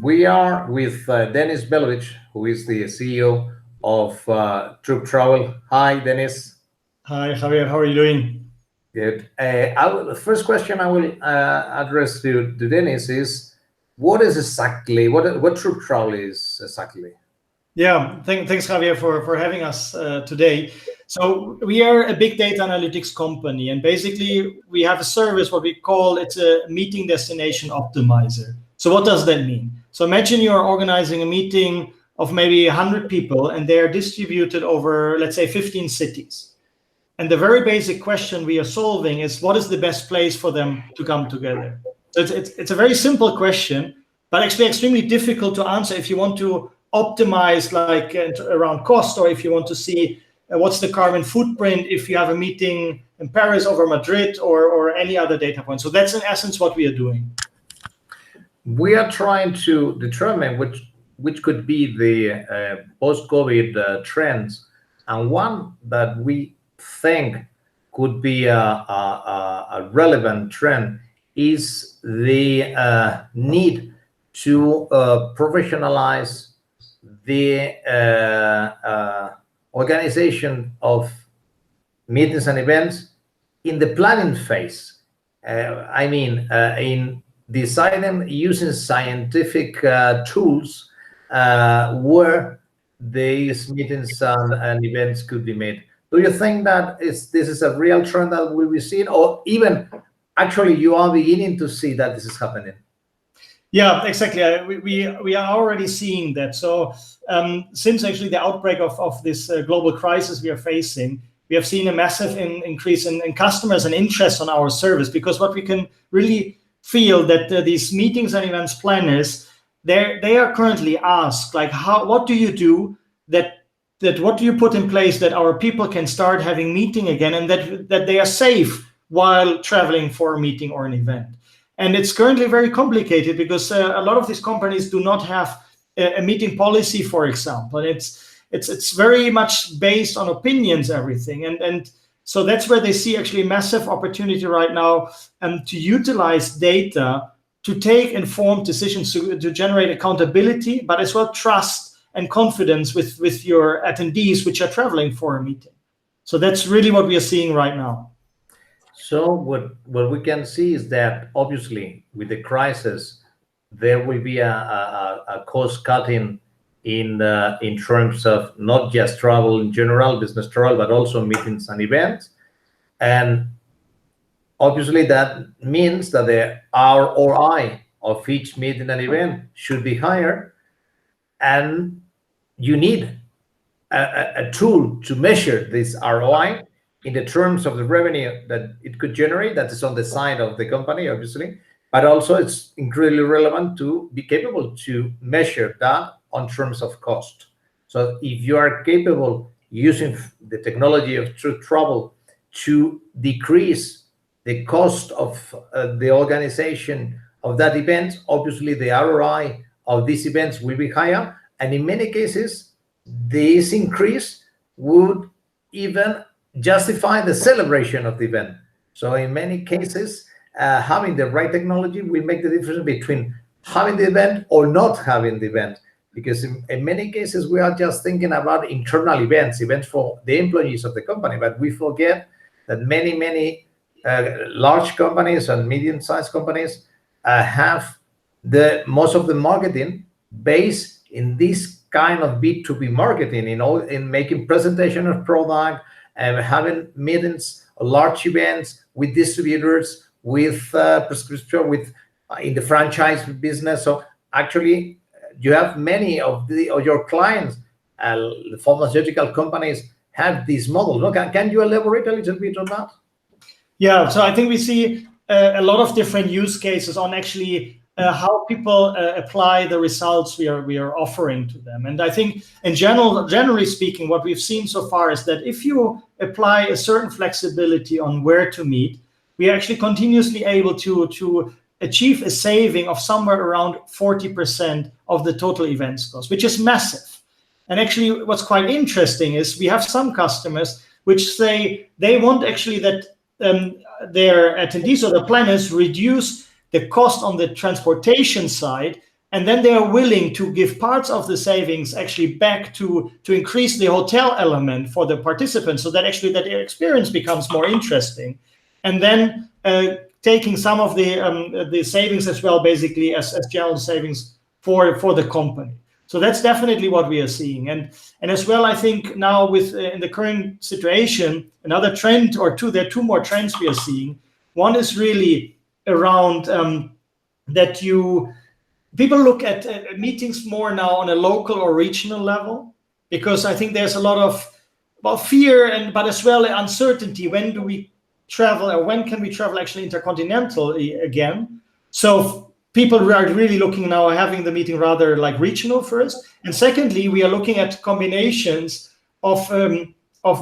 We are with Dennis Vilovic, who is the CEO of Troop Travel. Hi, Dennis. Hi, Javier. How are you doing? Good. The first question I will address to Dennis is, what is exactly, what Troop Travel is exactly? Yeah, thanks, Javier, for having us today. So we are a big data analytics company, and basically we have a service, what we call it's a meeting destination optimizer. So what does that mean? So imagine you're organizing a meeting of maybe 100 people, and they are distributed over, let's say, 15 cities. And the very basic question we are solving is, what is the best place for them to come together? So it's a very simple question, but actually extremely difficult to answer if you want to optimize like around cost, or if you want to see what's the carbon footprint if you have a meeting in Paris over Madrid, or any other data point. So that's in essence what we are doing. We are trying to determine which could be the post-COVID trends, and one that we think could be a relevant trend is the need to professionalize the organization of meetings and events in the planning phase. In deciding using scientific tools where these meetings and events could be made. Do you think that this is a real trend that will be seen, or even actually you are beginning to see that this is happening? Yeah, exactly. We are already seeing that. So since actually the outbreak of this global crisis we are facing, we have seen a massive increase in customers and interest on our service, because what we can really feel that these meetings and events planners, they are currently asked, like, what do you do that what do you put in place that our people can start having meeting again, and that they are safe while traveling for a meeting or an event. And it's currently very complicated, because a lot of these companies do not have a meeting policy, for example. It's very much based on opinions, everything. And so that's where they see actually a massive opportunity right now to utilize data to take informed decisions, to generate accountability, but as well trust and confidence with your attendees which are traveling for a meeting. So that's really what we are seeing right now. So what we can see is that obviously with the crisis, there will be a cost cutting in terms of not just travel in general, business travel, but also meetings and events. And obviously that means that the ROI of each meeting and event should be higher, and you need a tool to measure this ROI in the terms of the revenue that it could generate. That is on the side of the company, obviously, but also it's incredibly relevant to be capable to measure that on terms of cost. So if you are capable using the technology of Troop Travel to decrease the cost of the organization of that event, obviously the ROI of these events will be higher. And in many cases, this increase would even justify the celebration of the event. So in many cases, having the right technology will make the difference between having the event or not having the event. Because in many cases, we are just thinking about internal events for the employees of the company, but we forget that many large companies and medium-sized companies have most of the marketing based in this kind of B2B marketing, in making presentation of product and having meetings, large events with distributors, with prescription, in the franchise business. So actually, you have many of your clients, the pharmaceutical companies, have this model. Look, can you elaborate a little bit on that? Yeah, so I think we see a lot of different use cases on actually how people apply the results we are offering to them. And I think generally speaking, what we've seen so far is that if you apply a certain flexibility on where to meet, we are actually continuously able to achieve a saving of somewhere around 40% of the total events cost, which is massive. And actually what's quite interesting is we have some customers which say they want actually that their attendees or the planners reduce the cost on the transportation side And then they are willing to give parts of the savings actually back to increase the hotel element for the participants, so that actually that their experience becomes more interesting. And then taking some of the savings as well, basically as general savings for the company. So that's definitely what we are seeing. And as well, I think now with in the current situation, another trend or two, there are two more trends we are seeing. One is really around that people look at meetings more now on a local or regional level, because I think there's a lot of fear but as well uncertainty. When do we travel, or when can we travel actually intercontinentally again? So people are really looking now at having the meeting rather like regional first. And secondly, we are looking at combinations of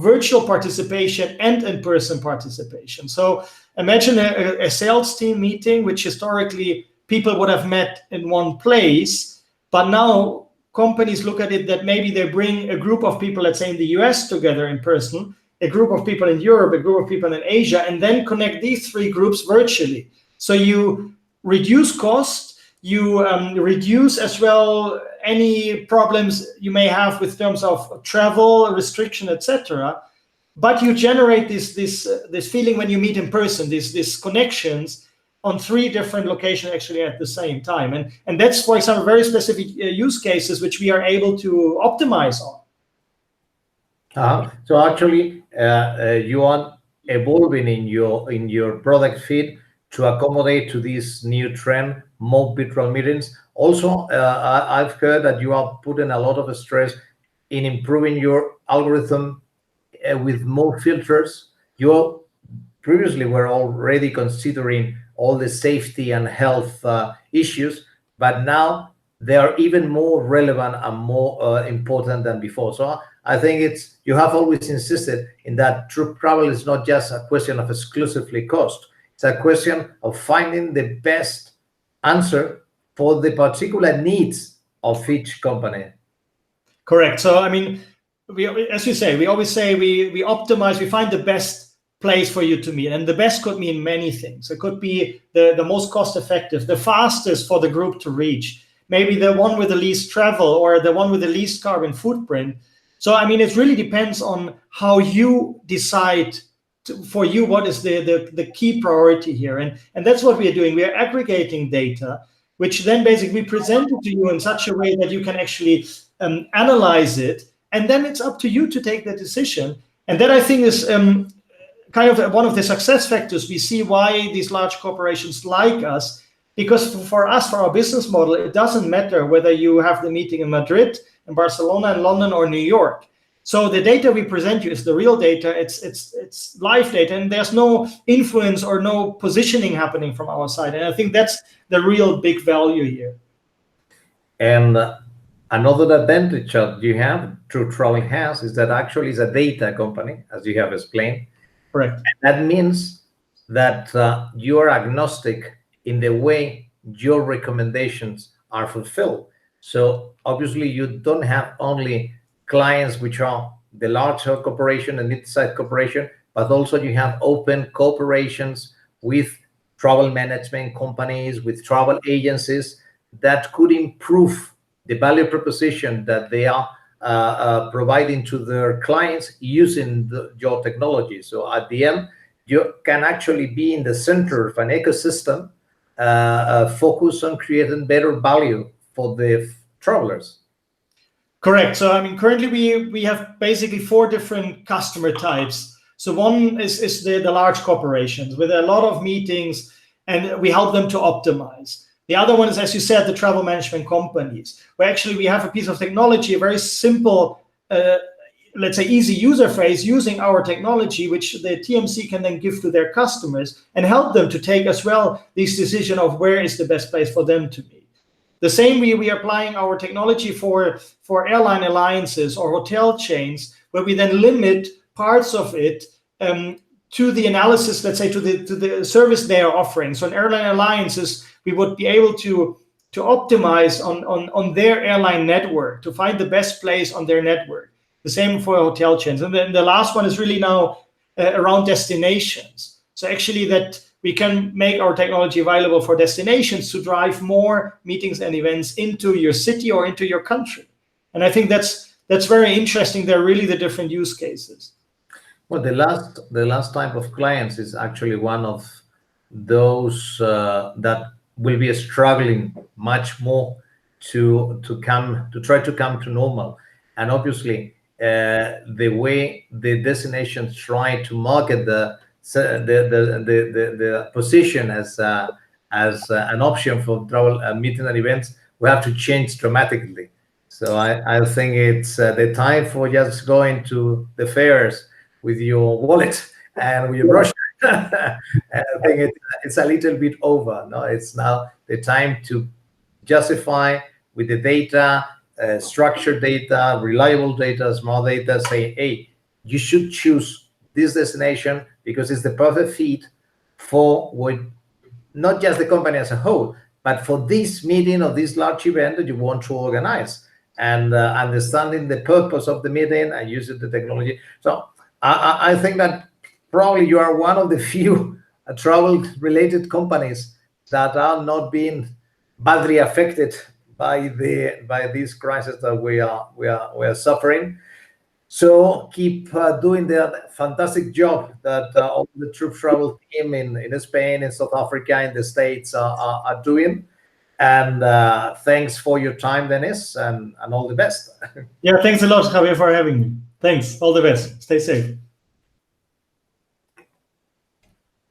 virtual participation and in-person participation. So imagine a sales team meeting, which historically people would have met in one place, but now companies look at it that maybe they bring a group of people, let's say in the US, together in person, a group of people in Europe, a group of people in Asia, and then connect these three groups virtually. So you reduce cost, you reduce as well any problems you may have with terms of travel restriction, etc. But you generate this feeling when you meet in person, these connections on three different locations actually at the same time. And that's, for example, very specific use cases which we are able to optimize on. So actually, you are evolving in your product feed to accommodate to this new trend, more virtual meetings. Also, I've heard that you are putting a lot of stress in improving your algorithm with more filters. You previously were already considering all the safety and health issues, but now they are even more relevant and more important than before. So I think you have always insisted in that true travel is not just a question of exclusively cost. It's a question of finding the best answer for the particular needs of each company. Correct. So, I mean, as you say, we always say we optimize, we find the best place for you to meet. And the best could mean many things. It could be the most cost effective, the fastest for the group to reach, maybe the one with the least travel or the one with the least carbon footprint. So, I mean, it really depends on how you decide for you what is the key priority here. And that's what we are doing. We are aggregating data, which then basically we present it to you in such a way that you can actually analyze it. And then it's up to you to take the decision. And that, I think, is kind of one of the success factors we see why these large corporations like us, because for us, for our business model, it doesn't matter whether you have the meeting in Madrid, in Barcelona, in London, or New York. So the data we present you is the real data. It's live data, and there's no influence or no positioning happening from our side. And I think that's the real big value here. And another advantage that you have, True Travel has, is that actually it's a data company, as you have explained. Correct. And that means that you are agnostic in the way your recommendations are fulfilled. So obviously you don't have only clients which are the larger corporation and mid-sized corporation, but also you have open cooperations with travel management companies, with travel agencies that could improve the value proposition that they are providing to their clients using your technology. So at the end, you can actually be in the center of an ecosystem, focus on creating better value for the travelers. Correct. So, I mean, currently we have basically 4 different customer types. So one is the large corporations with a lot of meetings, and we help them to optimize. The other one is, as you said, the travel management companies, where actually we have a piece of technology, a very simple, let's say easy user phase using our technology, which the TMC can then give to their customers and help them to take as well this decision of where is the best place for them to be. The same way we are applying our technology for airline alliances or hotel chains, where we then limit parts of it to the analysis, let's say to the service they are offering. So in airline alliances, we would be able to optimize on their airline network, to find the best place on their network. The same for hotel chains. And then the last one is really now around destinations. So actually that we can make our technology available for destinations to drive more meetings and events into your city or into your country. And I think that's very interesting. They're really the different use cases. Well, the last type of clients is actually one of those that will be struggling much more to try to come to normal. And obviously, the way the destinations try to market the position as an option for travel meeting and events, we have to change dramatically. So I think it's the time for just going to the fairs with your wallet and with your brochure. I think it's a little bit over. No, it's now the time to justify with the data, structured data, reliable data, smart data, say, hey, you should choose this destination because it's the perfect fit for what, not just the company as a whole, but for this meeting or this large event that you want to organize, and understanding the purpose of the meeting and using the technology. So I think that probably you are one of the few travel-related companies that are not being badly affected by this crisis that we are suffering. So keep doing the fantastic job that all the troop travel team in Spain, in South Africa, in the States are doing. And thanks for your time, Dennis, and all the best. Yeah, thanks a lot, Javier, for having me. Thanks. All the best. Stay safe.